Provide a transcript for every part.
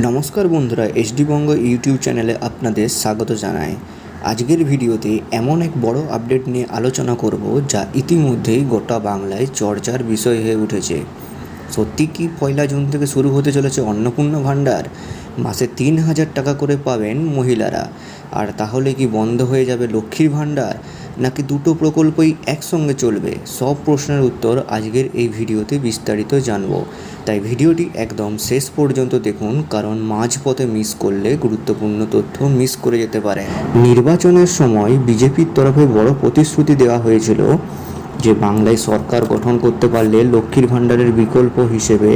নমস্কার বন্ধুরা, এসডি বঙ্গ ইউটিউব চ্যানেলে আপনাদের স্বাগত জানাই। আজকের ভিডিওতে এমন এক বড় আপডেট নিয়ে আলোচনা করব যা ইতিমধ্যেই গোটা বাংলায় চর্চার বিষয় হয়ে উঠেছে। সত্যি কি 1 জুন থেকে শুরু হতে চলেছে অন্নপূর্ণা ভাণ্ডার? মাসে 3,000 টাকা করে পাবেন মহিলারা। আর তাহলে কি বন্ধ হয়ে যাবে লক্ষ্মীর ভাণ্ডার, নাকি দুটো প্রকল্পই একসঙ্গে চলবে? সব প্রশ্নের উত্তর আজকের এই ভিডিওতে বিস্তারিত জানব। তাই ভিডিওটি একদম শেষ পর্যন্ত দেখুন, কারণ মাঝপথে মিস করলে গুরুত্বপূর্ণ তথ্য মিস করে যেতে পারে। নির্বাচনের সময় বিজেপির তরফে বড় প্রতিশ্রুতি দেওয়া হয়েছিল যে বাংলায় সরকার গঠন করতে পারলে লক্ষ্মীর ভাণ্ডারের বিকল্প হিসেবে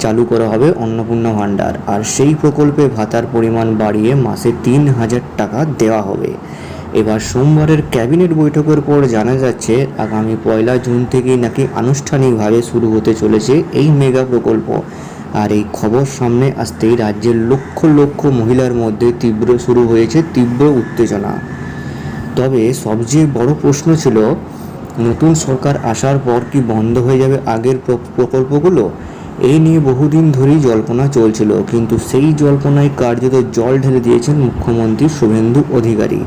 চালু করা হবে অন্নপূর্ণা ভাণ্ডার, আর সেই প্রকল্পে ভাতার পরিমাণ বাড়িয়ে মাসে 3,000 টাকা দেওয়া হবে। এবার সোমবারের ক্যাবিনেট বৈঠকের পর জানা যাচ্ছে আগামী 1 জুন থেকেই নাকি আনুষ্ঠানিকভাবে শুরু হতে চলেছে এই মেগা প্রকল্প। আর এই খবর সামনে আসতেই রাজ্যের লক্ষ লক্ষ মহিলার মধ্যে শুরু হয়েছে তীব্র উত্তেজনা। তবে সবচেয়ে বড় প্রশ্ন ছিল, নতুন সরকার আসার পর কি বন্ধ হয়ে যাবে আগের প্রকল্পগুলো? এই নিয়ে বহুদিন ধরেই জল্পনা চলছিল, কিন্তু সেই জল্পনায় কার্যত জল ঢেলে দিয়েছেন মুখ্যমন্ত্রী শুভেন্দু অধিকারী।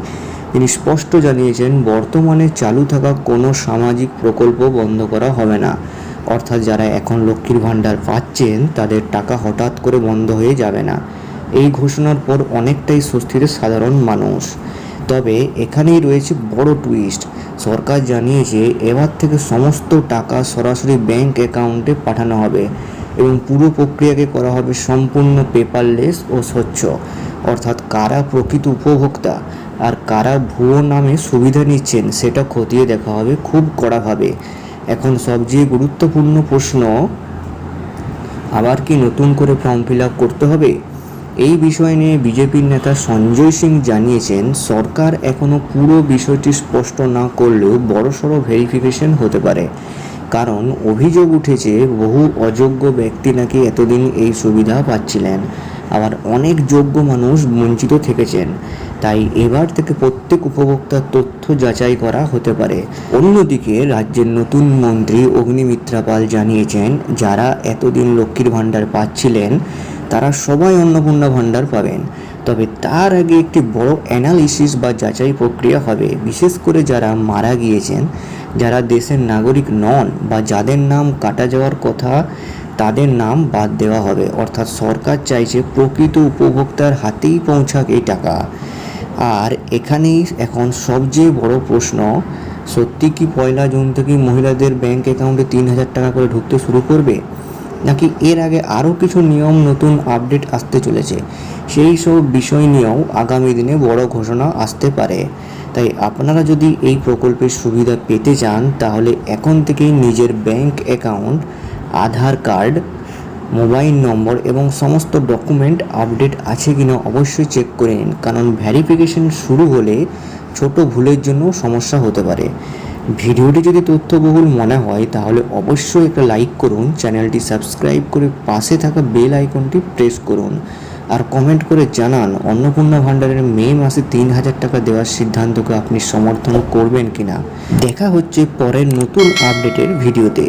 তিনি স্পষ্ট জানিয়েছেন বর্তমানে চালু থাকা কোনো সামাজিক প্রকল্প বন্ধ করা হবে না। অর্থাৎ যারা এখন লক্ষ্মীর ভাণ্ডার পাচ্ছেন তাদের টাকা হঠাৎ করে বন্ধ হয়ে যাবে না। এই ঘোষণার পর অনেকটাই স্বস্তিতে সাধারণ মানুষ। তবে এখানেই রয়েছে বড় টুইস্ট। সরকার জানিয়েছে এবার থেকে সমস্ত টাকা সরাসরি ব্যাংক অ্যাকাউন্টে পাঠানো হবে এবং পুরো প্রক্রিয়াকে করা হবে সম্পূর্ণ পেপারলেস ও স্বচ্ছ। অর্থাৎ কারা প্রকৃত উপভোক্তা আর কারা ভুয়ো নামে সুবিধা নিচ্ছেন সেটা খতিয়ে দেখা হবে খুব কড়াভাবে। এখন সবচেয়ে গুরুত্বপূর্ণ প্রশ্ন, আবার কি নতুন করে ফর্ম ফিল আপ করতে হবে? এই বিষয় নিয়ে বিজেপির নেতা সঞ্জয় সিং জানিয়েছেন সরকার এখনও পুরো বিষয়টি স্পষ্ট না করলেও বড়সড় ভেরিফিকেশন হতে পারে। কারণ অভিযোগ উঠেছে বহু অযোগ্য ব্যক্তি নাকি এতদিন এই সুবিধা পাচ্ছিলেন, আবার অনেক যোগ্য মানুষ বঞ্চিত থেকেছেন। তাই এবার থেকে প্রত্যেক উপভোক্তার তথ্য যাচাই করা হতে পারে। অন্যদিকে রাজ্যের নতুন মন্ত্রী অগ্নিমিত্রা পাল জানিয়েছেন যারা এতদিন লক্ষ্মীর ভাণ্ডার পাচ্ছিলেন তারা সবাই অন্নপূর্ণা ভাণ্ডার পাবেন। তবে তার আগে একটি বড় অ্যানালিসিস বা যাচাই প্রক্রিয়া হবে। বিশেষ করে যারা মারা গিয়েছেন, যারা দেশের নাগরিক নন বা যাদের নাম কাটা যাওয়ার কথা তাদের নাম বাদ দেওয়া হবে। অর্থাৎ সরকার চাইছে প্রকৃত উপভোক্তার হাতেই পৌঁছাক এই টাকা। আর এখানেই এখন সবচেয়ে বড় প্রশ্ন, সত্যি কি 1 জুন থেকেই মহিলাদের ব্যাংক অ্যাকাউন্টে 3,000 টাকা করে ঢুকতে শুরু করবে, নাকি এর আগে আরও কিছু নিয়ম নতুন আপডেট আসতে চলেছে? সেই সব বিষয় নিয়েও আগামী দিনে বড় ঘোষণা আসতে পারে। তাই আপনারা যদি এই প্রকল্পের সুবিধা পেতে চান তাহলে এখন থেকেই নিজের ব্যাংক অ্যাকাউন্ট, আধার কার্ড, মোবাইল নম্বর এবং সমস্ত ডকুমেন্ট আপডেট আছে কিনা অবশ্যই চেক করে নিন, কারণ ভেরিফিকেশন শুরু হলে ছোট ভুলের জন্য সমস্যা হতে পারে। ভিডিওটি যদি তথ্যবহুল মনে হয় তাহলে অবশ্যই একটা লাইক করুন, চ্যানেলটি সাবস্ক্রাইব করে পাশে থাকা বেল আইকনটি প্রেস করুন, আর কমেন্ট করে জানান অন্নপূর্ণা ভাণ্ডারের মে মাসে 3,000 টাকা দেওয়ার সিদ্ধান্তকে আপনি সমর্থন করবেন কিনা। দেখা হচ্ছে পরের নতুন আপডেটের ভিডিওতে।